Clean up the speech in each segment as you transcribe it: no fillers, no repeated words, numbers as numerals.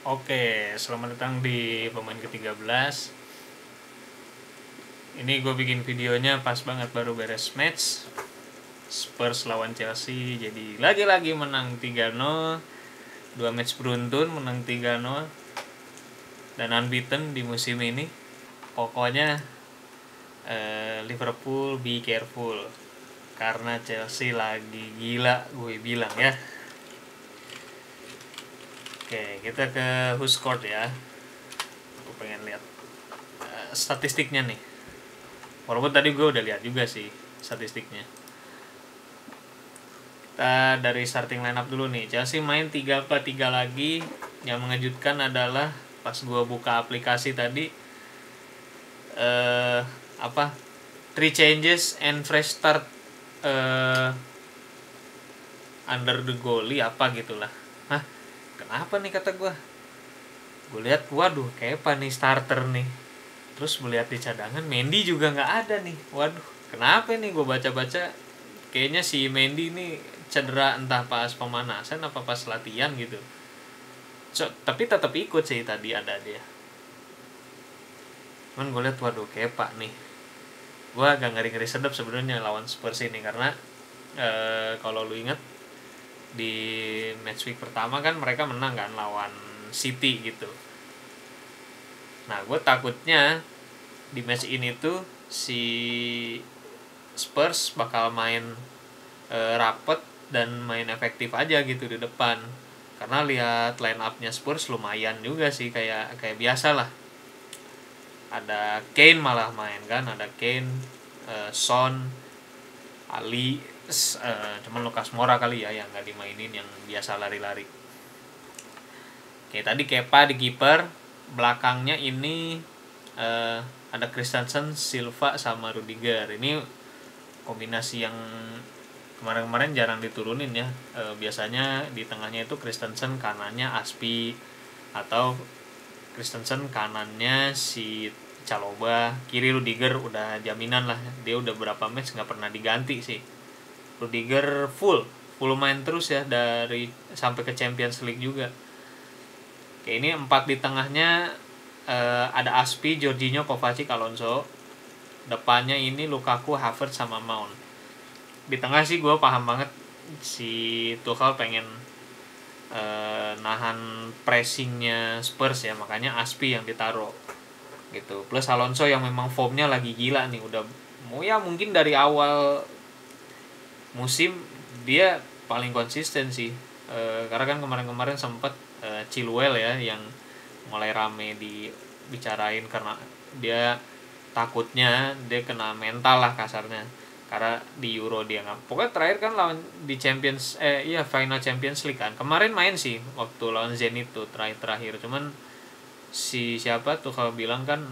Oke, selamat datang di pemain ke-13. Ini gue bikin videonya pas banget baru beres match Spurs lawan Chelsea. Jadi lagi-lagi menang 3-0. 2 match beruntun menang 3-0 dan unbeaten di musim ini. Pokoknya Liverpool be careful karena Chelsea lagi gila, gue bilang ya. Oke, kita ke Who Scored ya. Gue pengen lihat statistiknya nih. Walaupun tadi gue udah lihat juga sih statistiknya. Kita dari starting lineup dulu nih. Chelsea main 3-4-3 lagi. Yang mengejutkan adalah pas gue buka aplikasi tadi apa? 3 changes and fresh start under the goalie apa gitulah. Hah? Kenapa nih kata gue? Gue lihat, waduh, kayak apa nih starter nih. Terus melihat di cadangan Mendy juga nggak ada nih. Waduh, kenapa nih? Gue baca-baca kayaknya si Mendy ini cedera entah pas pemanasan apa pas latihan gitu. Tapi tetap ikut sih tadi ada dia. Cuman gue lihat, waduh, kayak Pak nih. Gue agak ngeri-ngeri sedap sebenarnya lawan Spurs ini karena kalau lu inget di match week pertama kan mereka menang kan lawan City gitu. Nah, gue takutnya di match ini tuh si Spurs bakal main rapet dan main efektif aja gitu di depan. Karena lihat line up-nya Spurs lumayan juga sih, kayak biasa lah. Ada Kane malah main kan, ada Kane, Son, Ali, cuman Lucas Moura kali ya yang nggak dimainin, yang biasa lari-lari. Oke, tadi Kepa di kiper, belakangnya ini ada Christensen, Silva sama Rudiger. Ini kombinasi yang kemarin-kemarin jarang diturunin ya. Biasanya di tengahnya itu Christensen, kanannya Aspi, atau Christensen kanannya si Chalobah, kiri Rudiger udah jaminan lah. Dia udah berapa match nggak pernah diganti sih. Rudiger full main terus ya dari sampai ke Champions League juga. Oke, ini 4 di tengahnya ada Aspi, Jorginho, Kovacic, Alonso. Depannya ini Lukaku, Havertz sama Mount. Di tengah sih gue paham banget si Tuchel pengen nahan pressingnya Spurs ya, makanya Aspi yang ditaruh gitu. Plus Alonso yang memang formnya lagi gila nih, udah mungkin dari awal musim dia paling konsisten sih. Karena kan kemarin sempat Chilwell ya yang mulai rame dibicarain karena dia takutnya dia kena mental lah kasarnya karena di Euro dia nggak, pokoknya terakhir kan lawan di final Champions League kan kemarin main sih waktu lawan Zenit tuh terakhir, cuman siapa tuh kalau bilang kan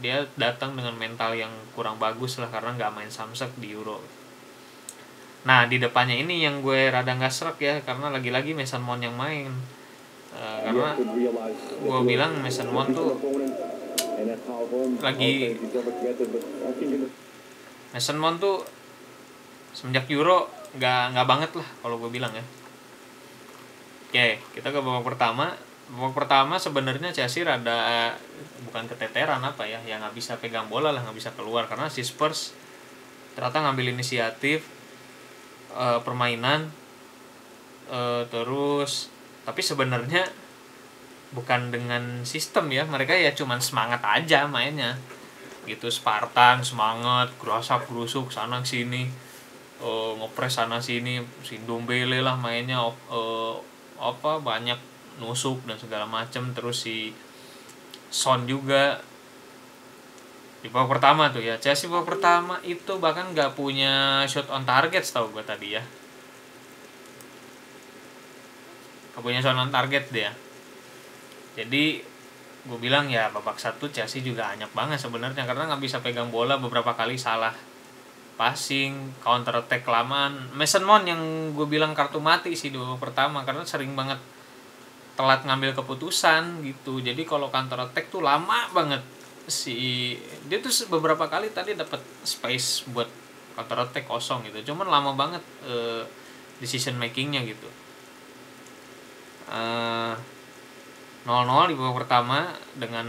dia datang dengan mental yang kurang bagus lah karena nggak main samsek di Euro. Nah di depannya ini yang gue rada nggak serak ya karena lagi-lagi Mason Mount yang main. Karena gue bilang Mason Mount tuh lagi Mason Mount tuh semenjak Euro nggak banget lah kalau gue bilang ya. Oke, kita ke babak pertama. Babak pertama sebenarnya Chelsea rada bukan keteteran apa ya, yang nggak bisa pegang bola lah, nggak bisa keluar karena si Spurs ternyata ngambil inisiatif permainan terus, tapi sebenarnya bukan dengan sistem ya, mereka ya cuman semangat aja mainnya gitu, Spartan semangat, gerusuk sana sini, ngepres sana sini, si Ndombele lah mainnya banyak nusuk dan segala macem, terus si Son juga di babak pertama tuh ya. Chelsea babak pertama itu bahkan nggak punya shot on target setahu gue tadi ya, nggak punya shot on target dia. Jadi gue bilang ya babak satu Chelsea juga anyak banget sebenarnya karena nggak bisa pegang bola, beberapa kali salah passing, counter attack kelamaan. Mason Mount yang gue bilang kartu mati sih di babak pertama karena sering banget telat ngambil keputusan gitu. Jadi kalau counter attack tuh lama banget, dia tuh beberapa kali tadi dapat space buat counter attack kosong gitu, cuman lama banget decision makingnya gitu. 0-0 di babak pertama dengan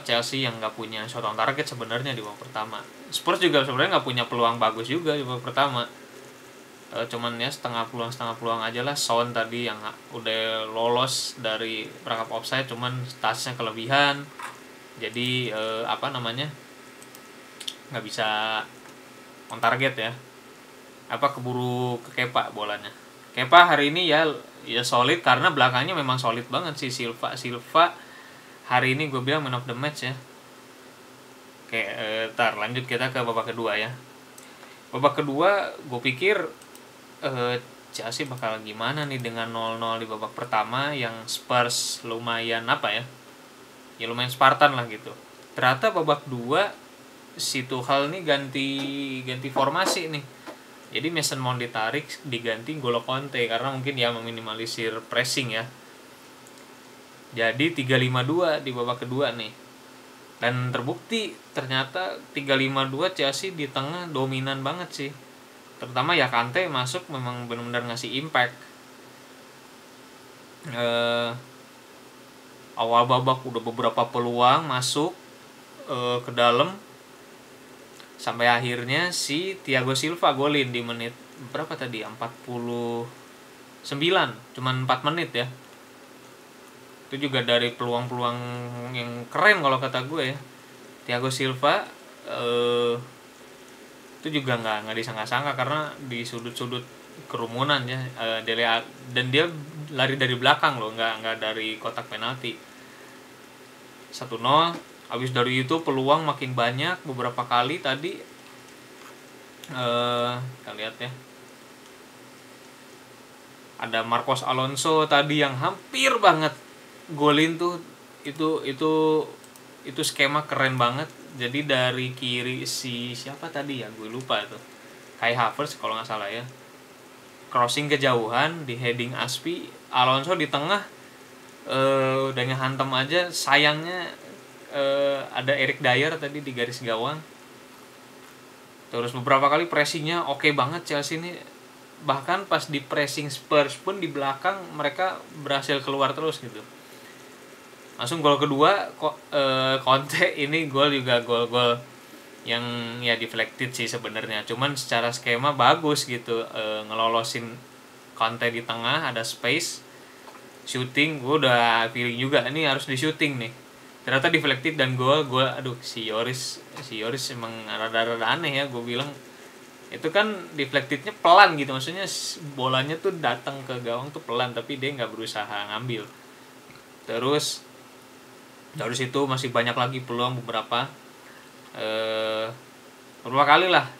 Chelsea yang nggak punya shot on target sebenarnya di babak pertama. Spurs juga sebenarnya nggak punya peluang bagus juga di babak pertama. Cuman ya setengah peluang aja lah. Son tadi yang udah lolos dari perangkap offside, cuman tasnya kelebihan, jadi nggak bisa on target ya, keburu ke Kepa bolanya. Kepa hari ini ya solid karena belakangnya memang solid banget sih. Silva hari ini gue bilang man of the match ya. Oke, lanjut kita ke babak kedua ya. Babak kedua gue pikir Chelsea bakal gimana nih dengan 0-0 di babak pertama yang Spurs lumayan ya lumayan Spartan lah gitu. Ternyata babak 2 si Tuchel nih ganti formasi nih. Jadi Mason Mount ditarik, diganti N'Golo Conte karena mungkin ya meminimalisir pressing ya. Jadi 3-5-2 di babak kedua nih. Dan terbukti ternyata 3-5-2 Chelsea di tengah dominan banget sih. Terutama ya Kante masuk memang benar-benar ngasih impact. Awal babak udah beberapa peluang masuk ke dalam, sampai akhirnya si Thiago Silva golin di menit berapa tadi? 49, cuman 4 menit ya. Itu juga dari peluang-peluang yang keren kalau kata gue ya. Thiago Silva itu juga nggak disangka-sangka karena di sudut-sudut kerumunan ya, dan dia lari dari belakang loh, nggak dari kotak penalti. 1-0. Habis dari itu peluang makin banyak beberapa kali tadi. Kita lihat ya, ada Marcos Alonso tadi yang hampir banget golin tuh. Itu skema keren banget. Jadi dari kiri si siapa tadi ya, gue lupa itu, Kai Havertz kalau nggak salah ya, crossing kejauhan di heading Aspi, Alonso di tengah udah ngehantem aja. Sayangnya ada Eric Dyer tadi di garis gawang. Terus beberapa kali pressingnya oke banget Chelsea ini. Bahkan pas di pressing Spurs pun di belakang mereka berhasil keluar terus gitu. Langsung gol kedua Conte ini gol yang ya deflected sih sebenarnya. Cuman secara skema bagus gitu, ngelolosin Conte di tengah, ada space, shooting. Gue udah feeling juga ini harus di shooting nih. Ternyata deflected dan gol. Aduh, si Yoris emang rada-rada aneh ya, gue bilang. Itu kan deflectednya pelan gitu, maksudnya bolanya tuh datang ke gawang tuh pelan, tapi dia nggak berusaha ngambil. Terus dari situ masih banyak lagi peluang beberapa kali lah.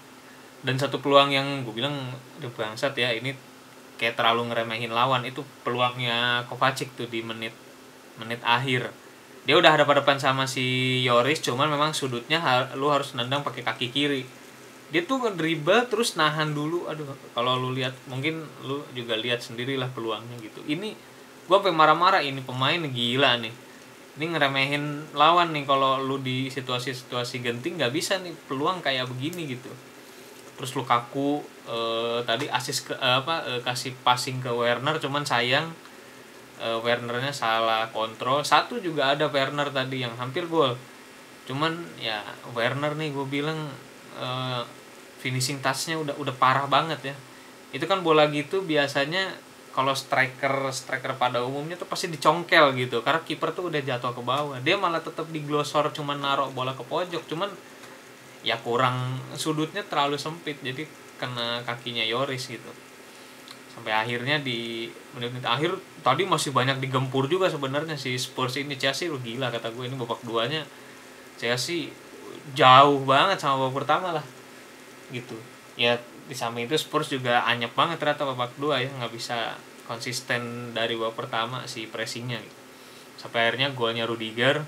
Dan satu peluang yang gue bilang udah bangsat ya, ini kayak terlalu ngeremehin lawan, itu peluangnya Kovacic tuh di menit akhir. Dia udah hadapan sama si Yoris, cuman memang sudutnya lu harus nendang pakai kaki kiri. Dia tuh dribble terus nahan dulu. Aduh, kalau lu lihat, mungkin lu juga lihat sendirilah peluangnya gitu. Ini gua sampai marah-marah, ini pemain gila nih. Ini ngeremehin lawan nih, kalau lu di situasi-situasi genting nggak bisa nih peluang kayak begini gitu. Terus Lukaku tadi asis kasih passing ke Werner, cuman sayang Wernernya salah kontrol. Satu juga ada Werner tadi yang hampir gol, cuman ya Werner nih gue bilang finishing touch-nya udah parah banget ya. Itu kan bola gitu biasanya kalau striker pada umumnya tuh pasti dicongkel gitu, karena kiper tuh udah jatuh ke bawah, dia malah tetap diglosor, cuman naruh bola ke pojok. Cuman ya kurang, sudutnya terlalu sempit, jadi kena kakinya Yoris gitu. Sampai akhirnya di menit akhir tadi masih banyak digempur juga sebenarnya si Spurs ini. Chelsea gila kata gue, ini babak 2-nya Chelsea jauh banget sama babak pertama lah gitu ya. Di samping itu Spurs juga anyep banget ternyata babak 2 ya, nggak bisa konsisten dari babak pertama si pressingnya gitu. Sampai akhirnya golnya Rudiger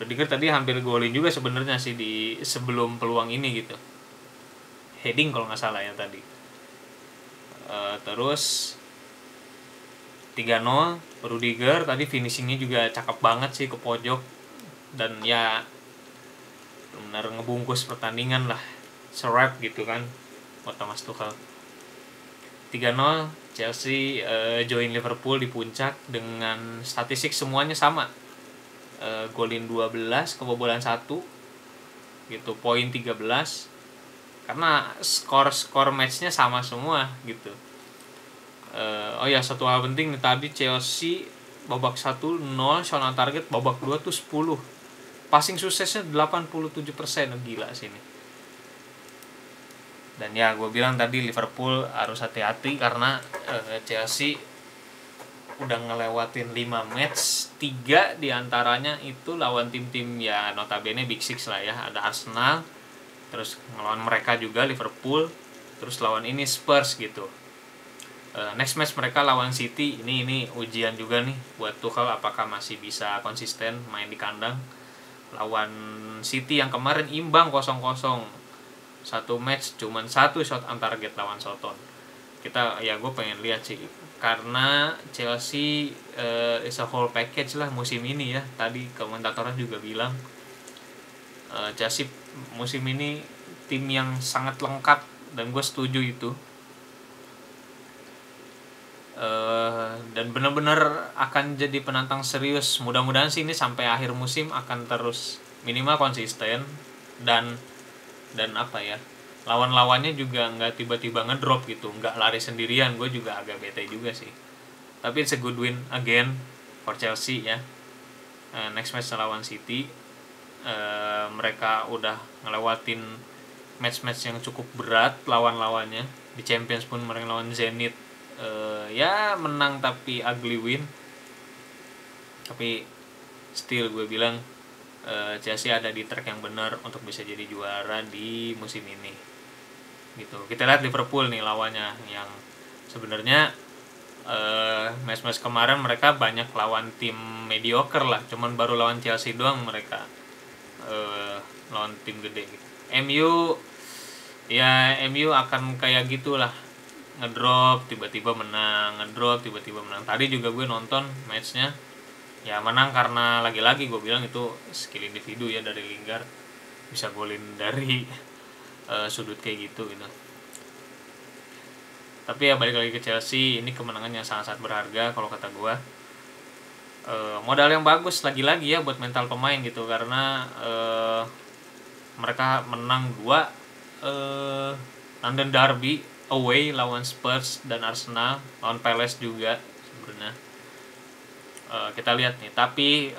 tadi hampir golin juga sebenarnya sih di sebelum peluang ini gitu, heading kalau nggak salah ya tadi. Terus 3-0 Rudiger tadi finishingnya juga cakep banget sih ke pojok, dan ya benar ngebungkus pertandingan lah, serap gitu kan buat Thomas Tuchel. 3-0 Chelsea join Liverpool di puncak dengan statistik semuanya sama. Golin 12, kebobolan 1 gitu, poin 13. Karena skor matchnya sama semua gitu. Oh ya, satu hal penting nih, tadi Chelsea babak 1 0 shot on target, babak 2 tuh 10. Passing suksesnya 87%, gila sih ini. Dan ya gue bilang tadi Liverpool harus hati-hati karena Chelsea udah ngelewatin 5 match, 3 diantaranya itu lawan tim-tim ya notabene Big Six lah ya. Ada Arsenal, terus ngelawan mereka juga Liverpool, terus lawan ini Spurs gitu. Next match mereka lawan City, ini ujian juga nih buat Tuchel, apakah masih bisa konsisten main di kandang. Lawan City yang kemarin imbang 0-0, satu match cuman 1 shot on target lawan Soton. Gue pengen lihat sih, karena Chelsea is a whole package lah musim ini ya. Tadi komentatornya juga bilang Chelsea musim ini tim yang sangat lengkap, dan gue setuju itu. Dan benar-benar akan jadi penantang serius. Mudah-mudahan sih ini sampai akhir musim akan terus minimal konsisten, dan apa ya, lawan-lawannya juga nggak tiba-tiba ngedrop gitu, nggak lari sendirian. Gue juga agak bete juga sih, tapi it's a good win again for Chelsea ya. Next match lawan City, mereka udah ngelewatin match-match yang cukup berat lawan-lawannya. Di Champions pun mereka lawan Zenit ya menang tapi ugly win. Tapi still gue bilang Chelsea ada di track yang benar untuk bisa jadi juara di musim ini gitu. Kita lihat Liverpool nih lawannya, yang sebenarnya match-match kemarin mereka banyak lawan tim mediocre lah, cuman baru lawan Chelsea doang mereka lawan tim gede gitu. MU akan kayak gitulah, ngedrop tiba-tiba menang, ngedrop tiba-tiba menang. Tadi juga gue nonton matchnya, ya menang karena lagi-lagi gue bilang itu skill individu ya dari Lingard, bisa golin dari sudut kayak gitu. Tapi ya balik lagi ke Chelsea, ini kemenangan yang sangat-sangat berharga kalau kata gue. Modal yang bagus lagi-lagi ya buat mental pemain gitu, karena mereka menang 2 London Derby away lawan Spurs dan Arsenal, lawan Palace juga sebenarnya. Kita lihat nih, tapi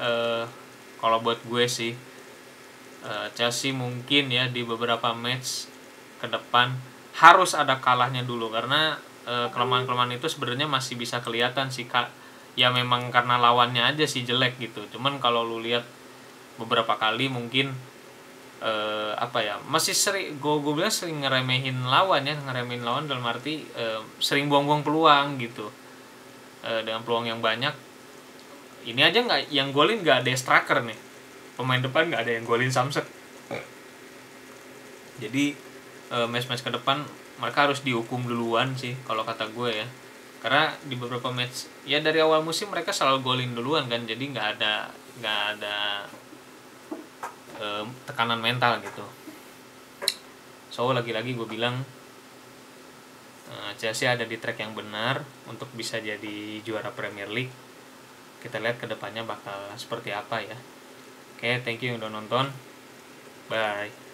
kalau buat gue sih Chelsea mungkin ya di beberapa match ke depan harus ada kalahnya dulu, karena kelemahan-kelemahan itu sebenarnya masih bisa kelihatan sih Kak. Ya memang karena lawannya aja sih jelek gitu. Cuman kalau lu lihat beberapa kali mungkin masih sering gue bilang sering ngeremehin lawan dalam arti sering buang-buang peluang gitu. Dengan peluang yang banyak, ini aja nggak yang golin, nggak ada striker nih, pemain depan nggak ada yang golin samsek. Jadi match-match ke depan mereka harus dihukum duluan sih kalau kata gue ya, karena di beberapa match ya dari awal musim mereka selalu golin duluan kan, jadi nggak ada tekanan mental gitu. So lagi-lagi gue bilang Chelsea ada di track yang benar untuk bisa jadi juara Premier League. Kita lihat kedepannya bakal seperti apa ya. Oke, thank you yang udah nonton. Bye.